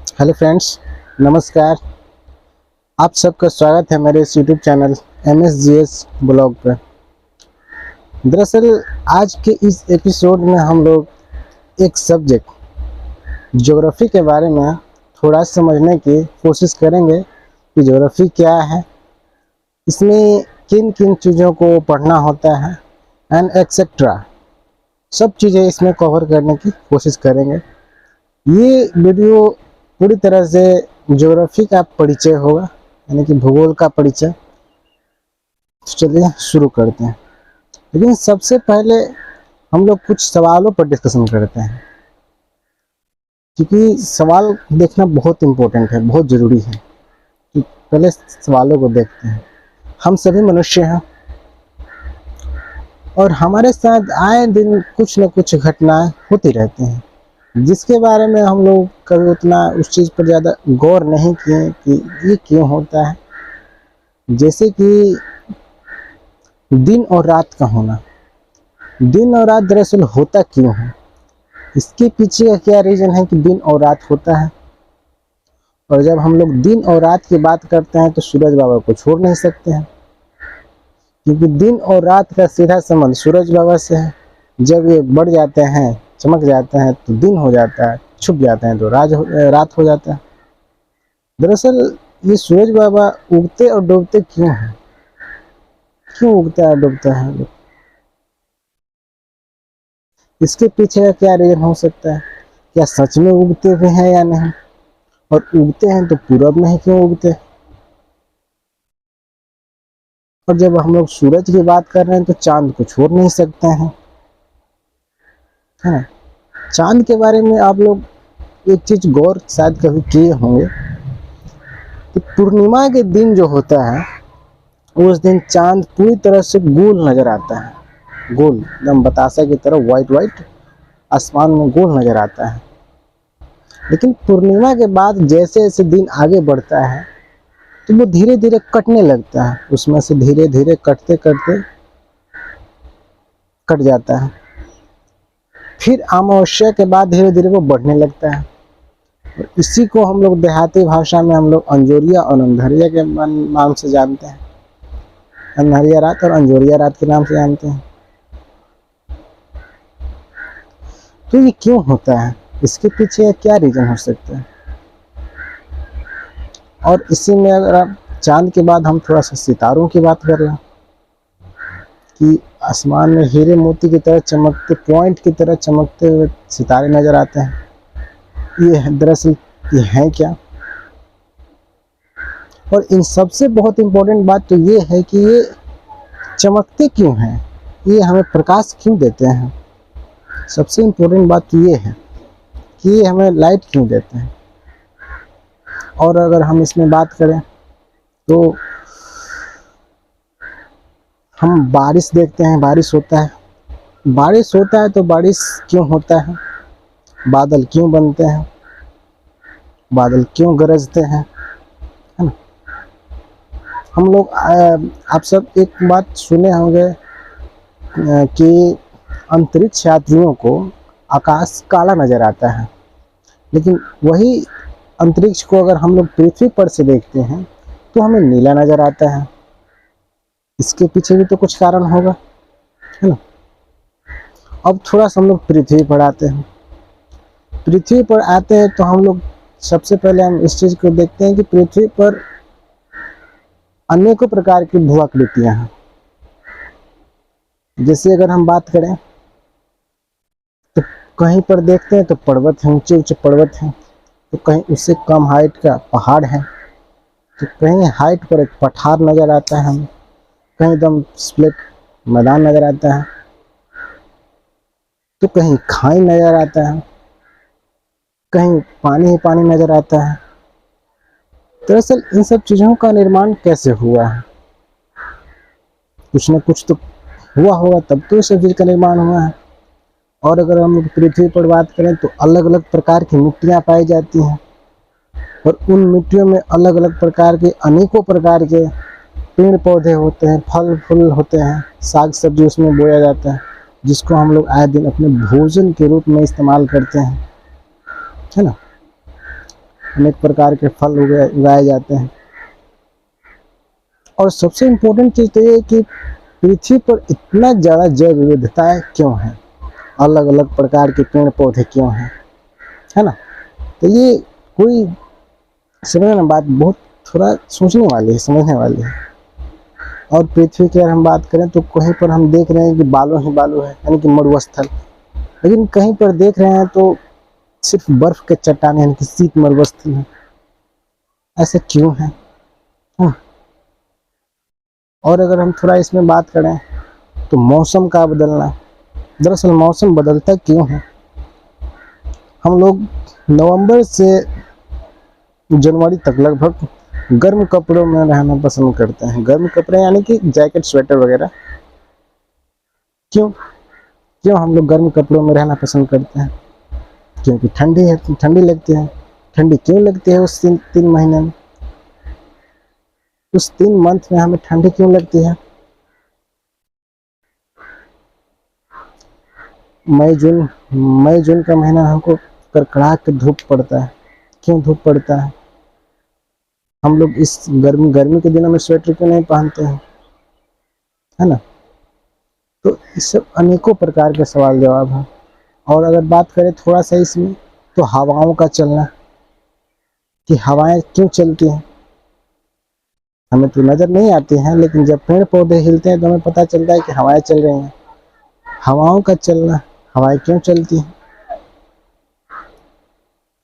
Hello friends, नमस्कार। आप सबका स्वागत है मेरे इस यूट्यूब चैनल MSGS ब्लॉग पर। दरअसल आज के इस एपिसोड में हम लोग एक सब्जेक्ट ज्योग्राफी के बारे में थोड़ा समझने की कोशिश करेंगे कि ज्योग्राफी क्या है, इसमें किन किन चीज़ों को पढ़ना होता है एंड एक्सेट्रा, सब चीज़ें इसमें कवर करने की कोशिश करेंगे। ये वीडियो पूरी तरह से ज्योग्राफी का परिचय होगा, यानी कि भूगोल का परिचय। चलिए शुरू करते हैं। लेकिन सबसे पहले हम लोग कुछ सवालों पर डिस्कशन करते हैं, क्योंकि सवाल देखना बहुत इम्पोर्टेंट है, बहुत ज़रूरी है। कि पहले सवालों को देखते हैं। हम सभी मनुष्य हैं और हमारे साथ आए दिन कुछ न कुछ घटनाएं होती रहती हैं, जिसके बारे में हम लोग कभी उतना उस चीज़ पर ज़्यादा गौर नहीं किए कि ये क्यों होता है। जैसे कि दिन और रात का होना। दिन और रात दरअसल होता क्यों है, इसके पीछे का क्या रीज़न है कि दिन और रात होता है। और जब हम लोग दिन और रात की बात करते हैं तो सूरज बाबा को छोड़ नहीं सकते हैं, क्योंकि दिन और रात का सीधा संबंध सूरज बाबा से है। जब ये बढ़ जाते हैं, चमक जाते हैं तो दिन हो जाता है, छुप जाते हैं तो रात हो जाता है। दरअसल ये सूरज बाबा उगते और डूबते क्यों हैं, क्यों उगता है डूबता है, इसके पीछे का क्या रीजन हो सकता है। क्या सच में उगते हुए हैं या नहीं, और उगते हैं तो पूरब में ही क्यों उगते। और जब हम लोग सूरज की बात कर रहे हैं तो चांद को छोड़ नहीं सकते हैं, है ना। चांद के बारे में आप लोग एक चीज गौर शायद कभी किए होंगे कि पूर्णिमा के दिन जो होता है उस दिन चांद पूरी तरह से गोल नजर आता है, गोल एकदम बतासा की तरह वाइट आसमान में गोल नजर आता है। लेकिन पूर्णिमा के बाद जैसे जैसे दिन आगे बढ़ता है तो वो धीरे धीरे कटने लगता है, उसमें से धीरे धीरे कटते कटते कट जाता है। फिर अमावस्या के बाद धीरे धीरे वो बढ़ने लगता है। और इसी को हम लोग देहाती भाषा में हम लोग अंजोरिया और अंधरिया के नाम से जानते हैं। अंधरिया रात और अंजोरिया रात के नाम से जानते हैं। तो ये क्यों होता है, इसके पीछे क्या रीजन हो सकता है। और इसी में अगर आप चांद के बाद हम थोड़ा सा सितारों की बात कर रहे हैं कि आसमान में हीरे मोती की तरह चमकते, पॉइंट की तरह चमकते हुए सितारे नजर आते हैं। ये दरअसल ये हैं क्या। और इन सबसे बहुत इम्पोर्टेंट बात तो ये है कि ये चमकते क्यों हैं, ये हमें प्रकाश क्यों देते हैं। सबसे इम्पोर्टेंट बात तो ये है कि ये हमें लाइट क्यों देते हैं। और अगर हम इसमें बात करें तो हम बारिश देखते हैं, बारिश होता है। बारिश होता है तो बारिश क्यों होता है, बादल क्यों बनते हैं, बादल क्यों गरजते हैं, है ना। हम लोग आप सब एक बात सुने होंगे कि अंतरिक्ष यात्रियों को आकाश काला नजर आता है, लेकिन वही अंतरिक्ष को अगर हम लोग पृथ्वी पर से देखते हैं तो हमें नीला नजर आता है। इसके पीछे भी तो कुछ कारण होगा, है ना। अब थोड़ा सा हम लोग पृथ्वी पर आते हैं। पृथ्वी पर आते हैं तो हम लोग सबसे पहले हम इस चीज को देखते हैं कि पृथ्वी पर अनेकों प्रकार की भू आकृतियां हैं। जैसे अगर हम बात करें तो कहीं पर देखते हैं तो पर्वत हैं, ऊंचे ऊंचे पर्वत हैं, तो कहीं उससे कम हाइट का पहाड़ है, तो कहीं हाइट पर एक पठार नजर आता है हमें, कहीं एकदम स्प्लिट मैदान नजर आता है, तो कहीं खाई नजर आता है, कहीं पानी ही पानी नजर आता है। दरअसल इन सब चीजों का निर्माण कैसे हुआ है, कुछ न कुछ तो हुआ होगा, तब तो इस सब चीज का निर्माण हुआ है। और अगर हम पृथ्वी पर बात करें तो अलग अलग प्रकार की मिट्टियां पाई जाती हैं, और उन मिट्टियों में अलग अलग प्रकार के अनेकों प्रकार के पेड़ पौधे होते हैं, फल फूल होते हैं, साग सब्जी उसमें बोया जाता है, जिसको हम लोग आए दिन अपने भोजन के रूप में इस्तेमाल करते हैं, है ना। अनेक प्रकार के फल उगाए जाते हैं। और सबसे इम्पोर्टेंट चीज़ तो ये है कि पृथ्वी पर इतना ज़्यादा जैव विविधताएँ क्यों हैं, अलग अलग प्रकार के पेड़ पौधे क्यों हैं, है ना। तो ये कोई समझना बात बहुत थोड़ा सोचने वाली है, समझने वाली है। और पृथ्वी की अगर हम बात करें तो कहीं पर हम देख रहे हैं कि बालू ही बालू है, यानी कि मरुस्थल, लेकिन कहीं पर देख रहे हैं तो सिर्फ बर्फ के चट्टान यानी कि शीत मरुस्थल है। ऐसे क्यों है? और अगर हम थोड़ा इसमें बात करें तो मौसम का बदलना, दरअसल मौसम बदलता क्यों है? हम लोग नवंबर से जनवरी तक लगभग गर्म कपड़ों में रहना पसंद करते हैं। गर्म कपड़े यानी कि जैकेट स्वेटर वगैरह। क्यों क्यों हम लोग गर्म कपड़ों में रहना पसंद करते हैं? क्योंकि ठंडी है, ठंडी लगती है। ठंडी क्यों लगती है उस 3 महीने में, उस 3 मंथ में हमें ठंडी क्यों लगती है? मई जून का महीना हमको कड़कड़ाहट के धूप पड़ता है। क्यों धूप पड़ता है? हम लोग इस गर्मी के दिनों में स्वेटर क्यों नहीं पहनते हैं, है ना। तो इस सब अनेकों प्रकार के सवाल जवाब हैं। और अगर बात करें थोड़ा सा इसमें तो हवाओं का चलना, कि हवाएं क्यों चलती हैं, हमें तो नज़र नहीं आती हैं, लेकिन जब पेड़ पौधे हिलते हैं तो हमें पता चलता है कि हवाएं चल रही हैं। हवाओं का चलना, हवाएं क्यों चलती हैं?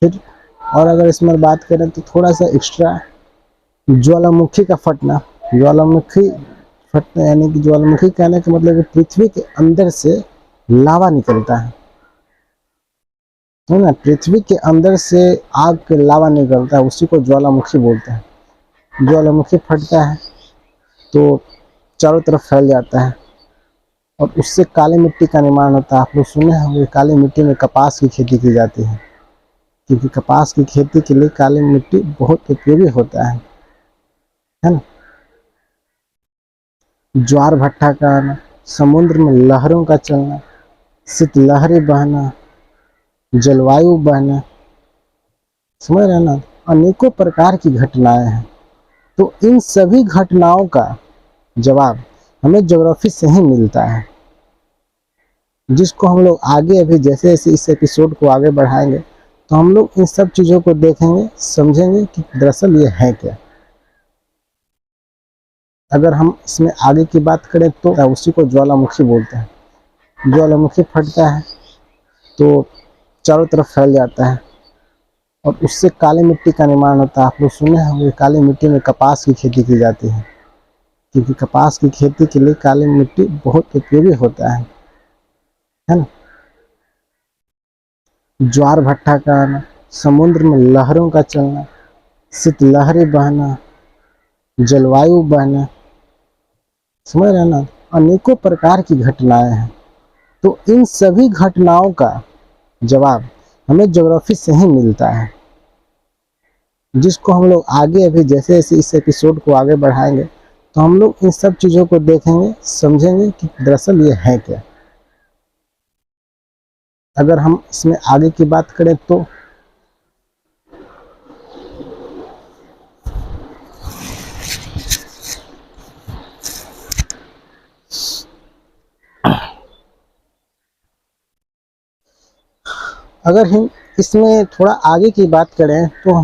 फिर और अगर इसमें बात करें तो थोड़ा सा एक्स्ट्रा, ज्वालामुखी का फटना। ज्वालामुखी फटना यानी कि ज्वालामुखी कहने का मतलब कि पृथ्वी के अंदर से लावा निकलता है ना। पृथ्वी के अंदर से आग के लावा निकलता है, उसी को ज्वालामुखी बोलते हैं। ज्वालामुखी फटता है तो चारों तरफ फैल जाता है और उससे काली मिट्टी का निर्माण होता है। आप लोग सुने होंगे काली मिट्टी में कपास की खेती की जाती है, क्योंकि कपास की खेती के लिए काली मिट्टी बहुत उपयोगी होता है ना। ज्वार भट्टा का आना, समुद्र में लहरों का चलना, शीतलहरें बहना, जलवायु बहना, समझ रहे ना, अनेकों प्रकार की घटनाएं हैं। तो इन सभी घटनाओं का जवाब हमें ज्योग्राफी से ही मिलता है, जिसको हम लोग आगे अभी जैसे जैसे इस एपिसोड को आगे बढ़ाएंगे तो हम लोग इन सब चीज़ों को देखेंगे, समझेंगे कि दरअसल ये है क्या। अगर हम इसमें आगे की बात करें तो उसी को ज्वालामुखी बोलते हैं। ज्वालामुखी फटता है तो चारों तरफ फैल जाता है और उससे काली मिट्टी का निर्माण होता है। आप लोग सुने होंगे काली मिट्टी में कपास की खेती की जाती है, क्योंकि कपास की खेती के लिए काली मिट्टी बहुत उपयोगी होता है ना। ज्वार भट्टा का आना, समुद्र में लहरों का चलना, शीतलहरें बहना, जलवायु बहना, समझ रहे ना, अनेकों प्रकार की घटनाएं हैं। तो इन सभी घटनाओं का जवाब हमें ज्योग्राफी से ही मिलता है, जिसको हम लोग आगे अभी जैसे जैसे इस एपिसोड को आगे बढ़ाएंगे तो हम लोग इन सब चीज़ों को देखेंगे, समझेंगे कि दरअसल ये है क्या। अगर हम इसमें आगे की बात करें तो अगर हम इसमें थोड़ा आगे की बात करें तो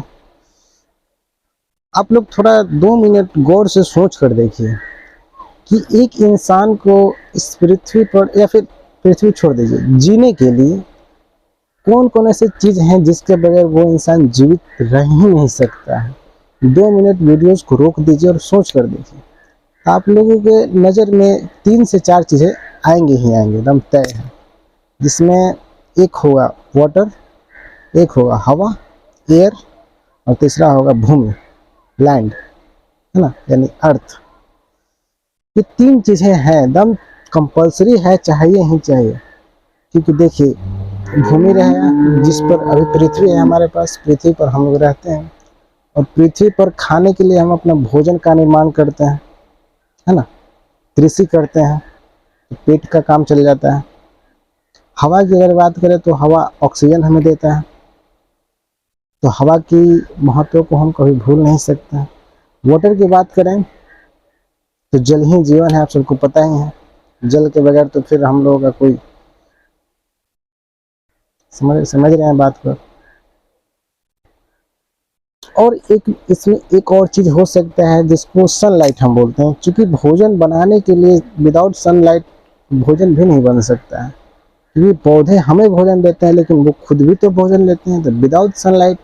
आप लोग थोड़ा 2 मिनट गौर से सोच कर देखिए कि एक इंसान को इस पृथ्वी पर, या फिर पृथ्वी छोड़ दीजिए, जीने के लिए कौन कौन ऐसे चीज़ हैं जिसके बगैर वो इंसान जीवित रह ही नहीं सकता है। 2 मिनट वीडियोस को रोक दीजिए और सोच कर देखिए। आप लोगों के नज़र में 3 से 4 चीज़ें आएंगे ही आएंगे, एकदम तय है। जिसमें एक होगा वाटर, एक होगा हवा, एयर, और तीसरा होगा भूमि, लैंड, है ना, यानी अर्थ। ये 3 चीज़ें हैं, एकदम कंपलसरी है, चाहिए ही चाहिए। क्योंकि देखिए भूमि रहेगा जिस पर अभी पृथ्वी है हमारे पास, पृथ्वी पर हम लोग रहते हैं और पृथ्वी पर खाने के लिए हम अपना भोजन का निर्माण करते हैं, है ना, कृषि करते हैं तो पेट का काम चल जाता है। हवा की अगर बात करें तो हवा ऑक्सीजन हमें देता है, तो हवा की महत्व को हम कभी भूल नहीं सकते। वाटर की बात करें तो जल ही जीवन है, आप सबको पता ही है। जल के बगैर तो फिर हम लोगों का कोई समझ रहे हैं बात को। और एक इसमें एक और चीज हो सकता है जिसको सनलाइट हम बोलते हैं, क्योंकि भोजन बनाने के लिए विदाउट सनलाइट भोजन भी नहीं बन सकता है। क्योंकि पौधे हमें भोजन देते हैं लेकिन वो खुद भी तो भोजन लेते हैं, तो विदाउट सनलाइट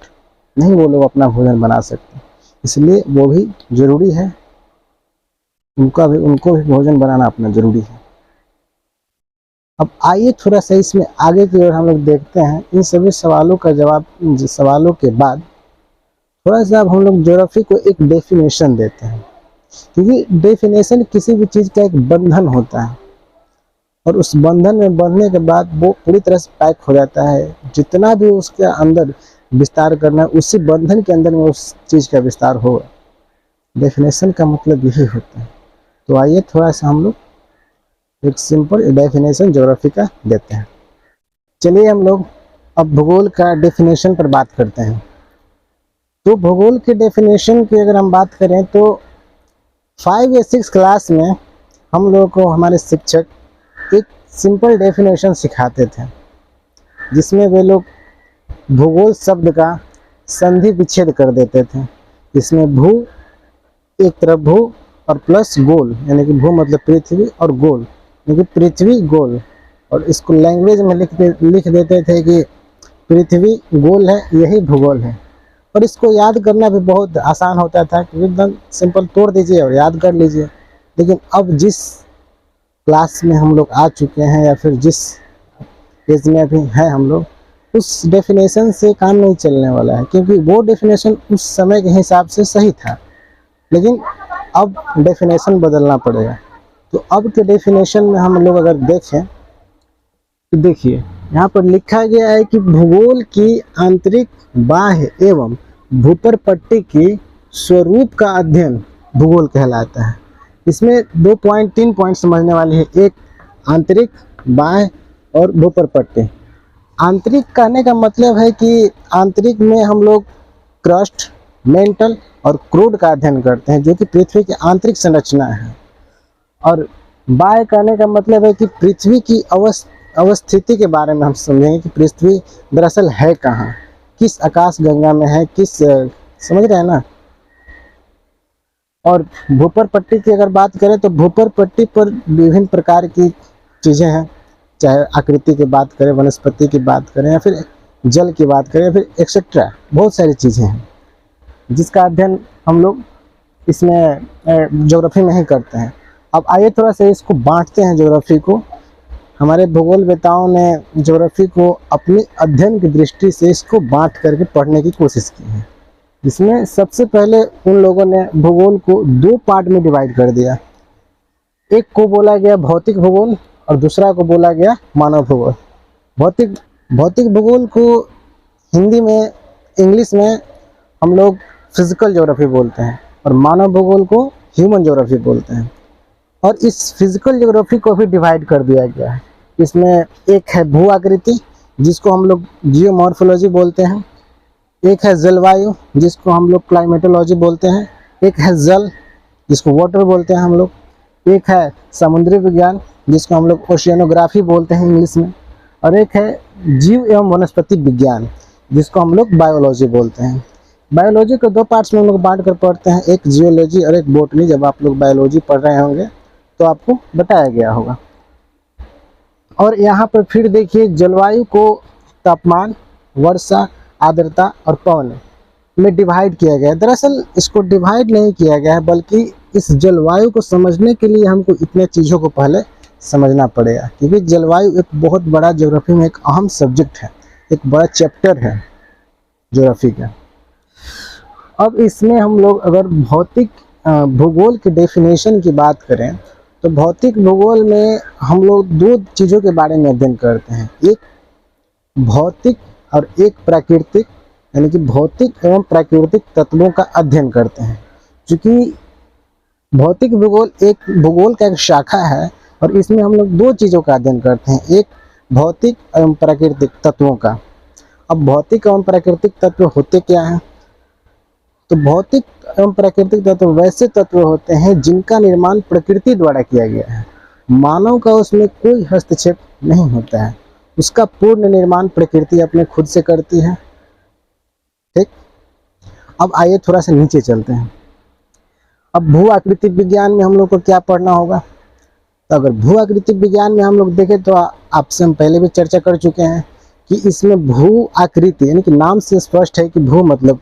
नहीं वो लोग अपना भोजन बना सकते, इसलिए वो भी जरूरी है, उनको भी भोजन बनाना अपना जरूरी है। अब आइए थोड़ा सा इसमें आगे की ओर हम लोग देखते हैं। इन सभी सवालों का जवाब, सवालों के बाद थोड़ा सा अब हम लोग ज्योग्राफी को एक डेफिनेशन देते हैं, क्योंकि डेफिनेशन किसी भी चीज़ का एक बंधन होता है और उस बंधन में बंधने के बाद वो पूरी तरह से पैक हो जाता है। जितना भी उसके अंदर विस्तार करना है उसी बंधन के अंदर में उस चीज़ का विस्तार होगा। डेफिनेशन का मतलब यही होता है। तो आइए थोड़ा सा हम लोग एक सिंपल डेफिनेशन ज्योग्राफी का देते हैं। चलिए हम लोग अब भूगोल का डेफिनेशन पर बात करते हैं। तो भूगोल के डेफिनेशन की अगर हम बात करें तो 5 या 6 क्लास में हम लोगों को हमारे शिक्षक एक सिंपल डेफिनेशन सिखाते थे, जिसमें वे लोग भूगोल शब्द का संधि विच्छेद कर देते थे। इसमें भू एक तरफ भू और प्लस गोल, यानी कि भू मतलब पृथ्वी और गोल यानी कि पृथ्वी गोल, और इसको लैंग्वेज में लिख देते थे कि पृथ्वी गोल है, यही भूगोल है। और इसको याद करना भी बहुत आसान होता था कि एकदम सिंपल तोड़ दीजिए और याद कर लीजिए। लेकिन अब जिस क्लास में हम लोग आ चुके हैं या फिर जिस एज में अभी हैं हम लोग, उस डेफिनेशन से काम नहीं चलने वाला है, क्योंकि वो डेफिनेशन उस समय के हिसाब से सही था, लेकिन अब डेफिनेशन बदलना पड़ेगा। तो अब के डेफिनेशन में हम लोग अगर देखें तो देखिए यहाँ पर लिखा गया है कि भूगोल की आंतरिक, बाह्य एवं भूपर पट्टी की स्वरूप का अध्ययन भूगोल कहलाता है। इसमें 3 पॉइंट समझने वाले हैं। एक आंतरिक, बाह्य और भूपर पट्टी। आंतरिक कहने का मतलब है कि आंतरिक में हम लोग क्रस्ट, मेंटल और क्रूड का अध्ययन करते हैं, जो कि पृथ्वी की आंतरिक संरचना है। और बाह्य कहने का मतलब है कि पृथ्वी की अवस्थिति के बारे में हम समझेंगे कि पृथ्वी दरअसल है कहाँ, किस आकाश गंगा में है, समझ रहे हैं ना। और भूपर पट्टी की अगर बात करें तो भूपर पट्टी पर विभिन्न प्रकार की चीज़ें हैं, चाहे आकृति की बात करें, वनस्पति की बात करें, या फिर जल की बात करें, या फिर एक्सेट्रा बहुत सारी चीज़ें हैं जिसका अध्ययन हम लोग इसमें ज्योग्राफी में ही करते हैं। अब आइए थोड़ा सा इसको बांटते हैं ज्योग्राफी को। हमारे भूगोलवेताओं ने ज्योग्राफी को अपने अध्ययन की दृष्टि से इसको बांट करके पढ़ने की कोशिश की है। इसमें सबसे पहले उन लोगों ने भूगोल को 2 पार्ट में डिवाइड कर दिया। एक को बोला गया भौतिक भूगोल और दूसरा को बोला गया मानव भूगोल। भौतिक भूगोल को हिंदी में, इंग्लिश में हम लोग फिजिकल ज्योग्राफी बोलते हैं, और मानव भूगोल को ह्यूमन ज्योग्राफी बोलते हैं। और इस फिजिकल ज्योग्राफी को भी डिवाइड कर दिया गया है। इसमें एक है भू आकृति, जिसको हम लोग जियोमॉर्फोलॉजी बोलते हैं। एक है जलवायु, जिसको हम लोग क्लाइमेटोलॉजी बोलते हैं। एक है जल, जिसको वाटर बोलते हैं हम लोग। एक है समुद्री विज्ञान, जिसको हम लोग ओशियनोग्राफी बोलते हैं इंग्लिश में। और एक है जीव एवं वनस्पति विज्ञान, जिसको हम लोग बायोलॉजी बोलते हैं। बायोलॉजी को 2 पार्ट्स में हम लोग बांट कर पढ़ते हैं, एक जियोलॉजी और एक बोटनी। जब आप लोग बायोलॉजी पढ़ रहे होंगे तो आपको बताया गया होगा। और यहाँ पर फिर देखिए जलवायु को तापमान, वर्षा, आर्द्रता और पवन में डिवाइड किया गया है। दरअसल इसको डिवाइड नहीं किया गया है, बल्कि इस जलवायु को समझने के लिए हमको इतने चीज़ों को पहले समझना पड़ेगा, क्योंकि जलवायु एक बहुत बड़ा ज्योग्राफी में एक अहम सब्जेक्ट है, एक बड़ा चैप्टर है ज्योग्राफी का। अब इसमें हम लोग अगर भौतिक भूगोल के डेफिनेशन की बात करें तो भौतिक भूगोल में हम लोग 2 चीज़ों के बारे में अध्ययन करते हैं, एक भौतिक और एक प्राकृतिक, यानी कि भौतिक एवं प्राकृतिक तत्वों का अध्ययन करते हैं। क्योंकि भौतिक भूगोल एक भूगोल का एक शाखा है और इसमें हम लोग 2 चीज़ों का अध्ययन करते हैं, एक भौतिक एवं प्राकृतिक तत्वों का। अब भौतिक एवं प्राकृतिक तत्व होते क्या हैं? तो भौतिक एवं प्राकृतिक तत्व वैसे तत्व होते हैं जिनका निर्माण प्रकृति द्वारा किया गया है, मानव का उसमें कोई हस्तक्षेप नहीं होता है, उसका पूर्ण निर्माण प्रकृति अपने खुद से करती है। ठीक, अब आइए थोड़ा सा नीचे चलते हैं। अब भू आकृति विज्ञान में हम लोग को क्या पढ़ना होगा? तो अगर भू आकृति विज्ञान में हम लोग देखें तो आपसे हम पहले भी चर्चा कर चुके हैं कि इसमें भू आकृति यानी कि नाम से स्पष्ट है कि भू मतलब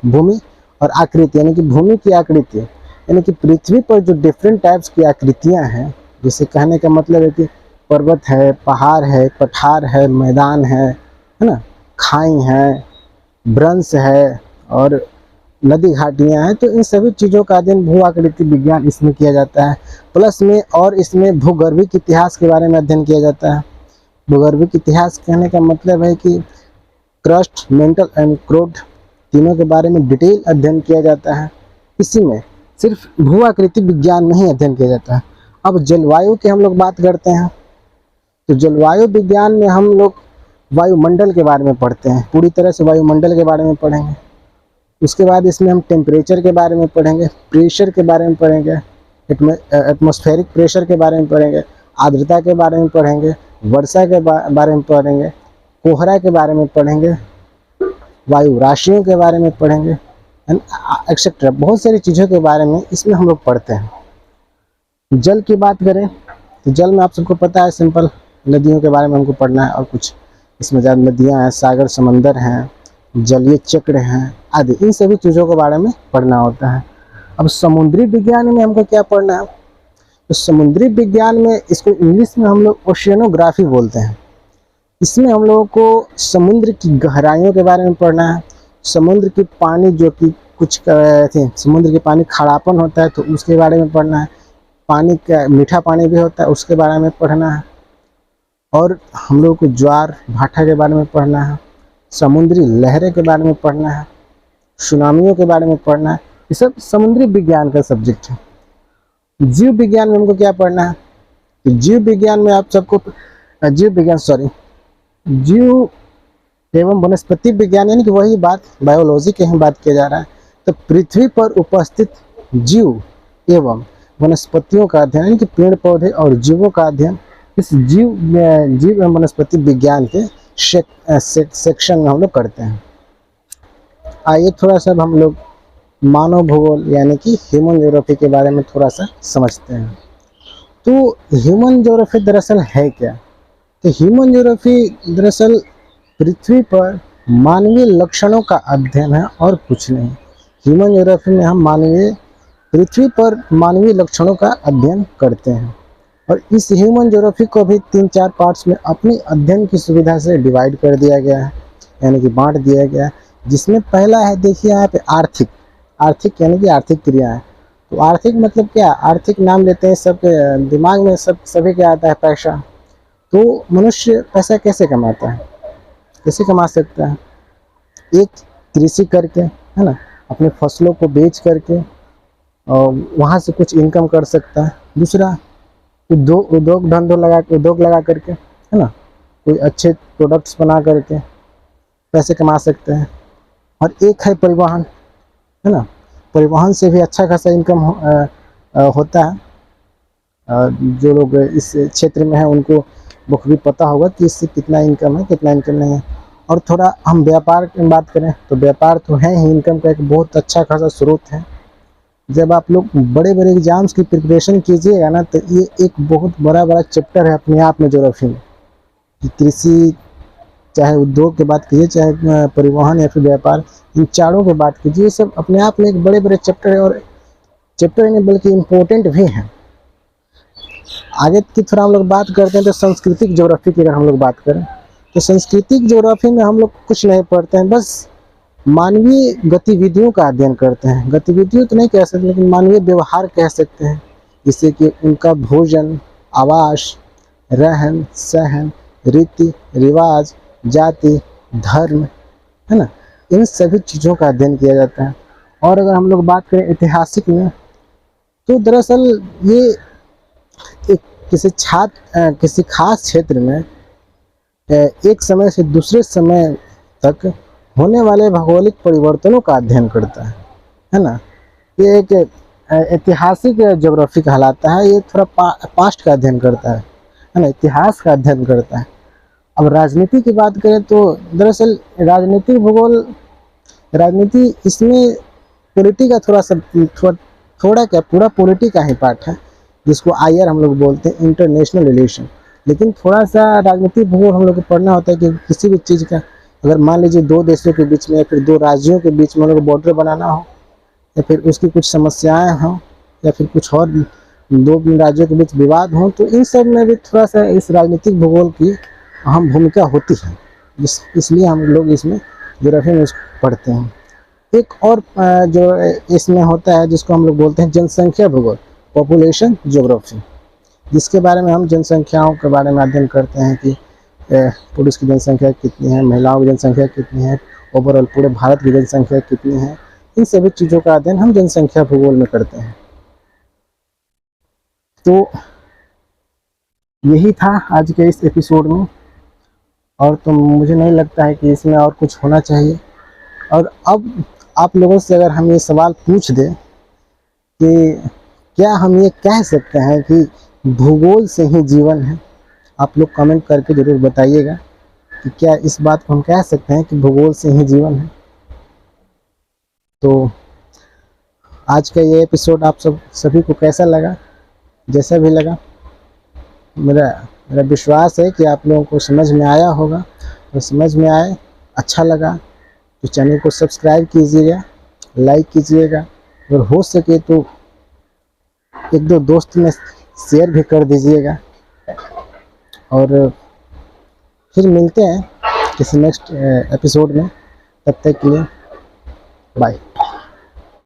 भूमि और आकृति यानी कि भूमि की आकृति, यानी कि पृथ्वी पर जो डिफरेंट टाइप्स की आकृतियां हैं, जैसे कहने का मतलब है कि पर्वत है, पहाड़ है, पठार है, मैदान है ना, खाई है, भ्रंश है और नदी घाटियां हैं, तो इन सभी चीज़ों का अध्ययन भू आकृति विज्ञान इसमें किया जाता है। प्लस में और इसमें भूगर्भिक इतिहास के बारे में अध्ययन किया जाता है। भूगर्भिक इतिहास कहने का मतलब है कि क्रस्ट, मेंटल एंड क्रोड तीनों के बारे में डिटेल अध्ययन किया जाता है। इसी में सिर्फ भू आकृति विज्ञान में ही अध्ययन किया जाता है। अब जलवायु की हम लोग बात करते हैं, तो जलवायु विज्ञान में हम लोग वायुमंडल के बारे में पढ़ते हैं, पूरी तरह से वायुमंडल के बारे में पढ़ेंगे। उसके बाद इसमें हम टेम्परेचर के बारे में पढ़ेंगे, प्रेशर के बारे में पढ़ेंगे, एटमॉस्फेरिक प्रेशर के बारे में पढ़ेंगे, आर्द्रता के बारे में पढ़ेंगे, वर्षा के बारे में पढ़ेंगे, कोहरा के बारे में पढ़ेंगे, वायु राशियों के बारे में पढ़ेंगे एंड एक्सेट्रा, बहुत सारी चीज़ों के बारे में इसमें हम लोग पढ़ते हैं। जल की बात करें तो जल में आप सबको पता है सिंपल नदियों के बारे में हमको पढ़ना है और कुछ इसमें ज़्यादा नदियाँ हैं, सागर समंदर हैं, जलीय चक्र हैं आदि, इन सभी चीज़ों के बारे में पढ़ना होता है। अब समुद्री विज्ञान में हमको क्या पढ़ना है? तो समुद्री विज्ञान में इसको इंग्लिश में हम लोग ओशियनोग्राफी बोलते हैं। इसमें हम लोगों को समुद्र की गहराइयों के बारे में पढ़ना है, समुद्र की पानी जो कि कुछ समुद्र के पानी खारापन होता है तो उसके बारे में पढ़ना है, पानी का मीठा पानी भी होता है उसके बारे में पढ़ना है, और हम लोग को ज्वार भाटा के बारे में पढ़ना है, समुद्री लहरें के बारे में पढ़ना है, सुनामियों के बारे में पढ़ना है। ये सब समुद्री विज्ञान का सब्जेक्ट है। जीव विज्ञान में हमको क्या पढ़ना है? तो जीव विज्ञान में आप सबको जीव एवं वनस्पति विज्ञान यानी कि वही बात बायोलॉजी की ही बात किया जा रहा है। तो पृथ्वी पर उपस्थित जीव एवं वनस्पतियों का अध्ययन यानी कि पेड़ पौधे और जीवों का अध्ययन इस जीव एवं वनस्पति विज्ञान के सेक्शन में हम लोग करते हैं। आइए थोड़ा सा हम लोग मानव भूगोल यानी कि ह्यूमन ज्योग्राफी के बारे में थोड़ा सा समझते हैं। तो ह्यूमन ज्योग्राफी दरअसल है क्या? तो ह्यूमन ज्योग्राफी दरअसल पृथ्वी पर मानवीय लक्षणों का अध्ययन है और कुछ नहीं। ह्यूमन ज्योग्राफी में हम पृथ्वी पर मानवीय लक्षणों का अध्ययन करते हैं और इस ह्यूमन ज्योग्राफी को भी 3-4 पार्ट्स में अपनी अध्ययन की सुविधा से डिवाइड कर दिया गया है, यानी कि बांट दिया गया है। जिसमें पहला है, देखिए यहाँ पे आर्थिक यानी कि आर्थिक क्रियाएं। तो आर्थिक मतलब क्या? आर्थिक नाम लेते हैं, सबके दिमाग में सभी क्या आता है? पैसा। तो मनुष्य पैसा कैसे कमाता है, कैसे कमा सकता है? एक, कृषि करके, है ना, अपने फसलों को बेच करके और वहाँ से कुछ इनकम कर सकता है। दूसरा, उद्योग लगा करके, है ना, कोई अच्छे प्रोडक्ट्स बना करके पैसे कमा सकते हैं। और एक है परिवहन, है ना, परिवहन से भी अच्छा खासा इनकम होता है। जो लोग इस क्षेत्र में हैं उनको बखूबी पता होगा कि इससे कितना इनकम है, कितना इनकम नहीं है। और थोड़ा हम व्यापार की बात करें तो व्यापार तो है ही इनकम का एक बहुत अच्छा खासा स्रोत है। जब आप लोग बड़े बड़े एग्जाम्स की प्रिपरेशन कीजिएगा ना, तो ये एक बहुत बड़ा चैप्टर है अपने आप में ज्योग्राफी में। कृषि, चाहे उद्योग की बात कीजिए, चाहे परिवहन या फिर व्यापार, इन चारों की बात कीजिए, सब अपने आप में एक बड़े चैप्टर है और चैप्टर नहीं बल्कि इम्पोर्टेंट भी हैं। आगे की थोड़ा हम लोग बात करते हैं तो सांस्कृतिक ज्योग्राफी की अगर हम लोग बात करें तो सांस्कृतिक ज्योग्राफी में हम लोग कुछ नहीं पढ़ते हैं, बस मानवीय गतिविधियों का अध्ययन करते हैं। गतिविधियों तो नहीं कह सकते लेकिन मानवीय व्यवहार कह सकते हैं, जिससे कि उनका भोजन, आवास, रहन सहन, रीति रिवाज, जाति, धर्म, है ना, इन सभी चीज़ों का अध्ययन किया जाता है। और अगर हम लोग बात करें ऐतिहासिक में तो दरअसल ये एक किसी खास क्षेत्र में एक समय से दूसरे समय तक होने वाले भौगोलिक परिवर्तनों का अध्ययन करता है ना। ये एक ऐतिहासिक ज्योग्राफी कहलाता है। ये थोड़ा पास्ट का अध्ययन करता है ना, इतिहास का अध्ययन करता है। अब राजनीति की बात करें तो दरअसल राजनीतिक भूगोल, राजनीति इसमें पॉलिटी का थोड़ा क्या पूरा पॉलिटी का ही पार्ट है, जिसको आईआर हम लोग बोलते हैं, इंटरनेशनल रिलेशन। लेकिन थोड़ा सा राजनीतिक भूगोल हम लोग को पढ़ना होता है कि किसी भी चीज़ का, अगर मान लीजिए दो देशों के बीच में या फिर दो राज्यों के बीच में हम लोग को बॉर्डर बनाना हो, या फिर उसकी कुछ समस्याएं हों, या फिर कुछ और दो राज्यों के बीच विवाद हो, तो इन सब में भी थोड़ा सा इस राजनीतिक भूगोल की अहम भूमिका होती है। इसलिए हम लोग इसमें ज्योग्राफी में इसको पढ़ते हैं। एक और जो इसमें होता है जिसको हम लोग बोलते हैं जनसंख्या भूगोल, पॉपुलेशन ज्योग्राफी, जिसके बारे में हम जनसंख्याओं के बारे में अध्ययन करते हैं कि पुरुष की जनसंख्या कितनी है, महिलाओं की जनसंख्या कितनी है, ओवरऑल पूरे भारत की जनसंख्या कितनी है। इन सभी चीज़ों का अध्ययन हम जनसंख्या भूगोल में करते हैं। तो यही था आज के इस एपिसोड में, और तो मुझे नहीं लगता है कि इसमें और कुछ होना चाहिए। और अब आप लोगों से अगर हम ये सवाल पूछ दें कि क्या हम ये कह सकते हैं कि भूगोल से ही जीवन है, आप लोग कमेंट करके ज़रूर बताइएगा कि क्या इस बात को हम कह सकते हैं कि भूगोल से ही जीवन है। तो आज का ये एपिसोड आप सभी को कैसा लगा? जैसा भी लगा, मेरा विश्वास है कि आप लोगों को समझ में आया होगा। तो समझ में आए, अच्छा लगा तो चैनल को सब्सक्राइब कीजिएगा, लाइक कीजिएगा, और हो सके तो एक दो दोस्त में शेयर भी कर दीजिएगा। और फिर मिलते हैं किसी नेक्स्ट एपिसोड में। तब तक के लिए बाय।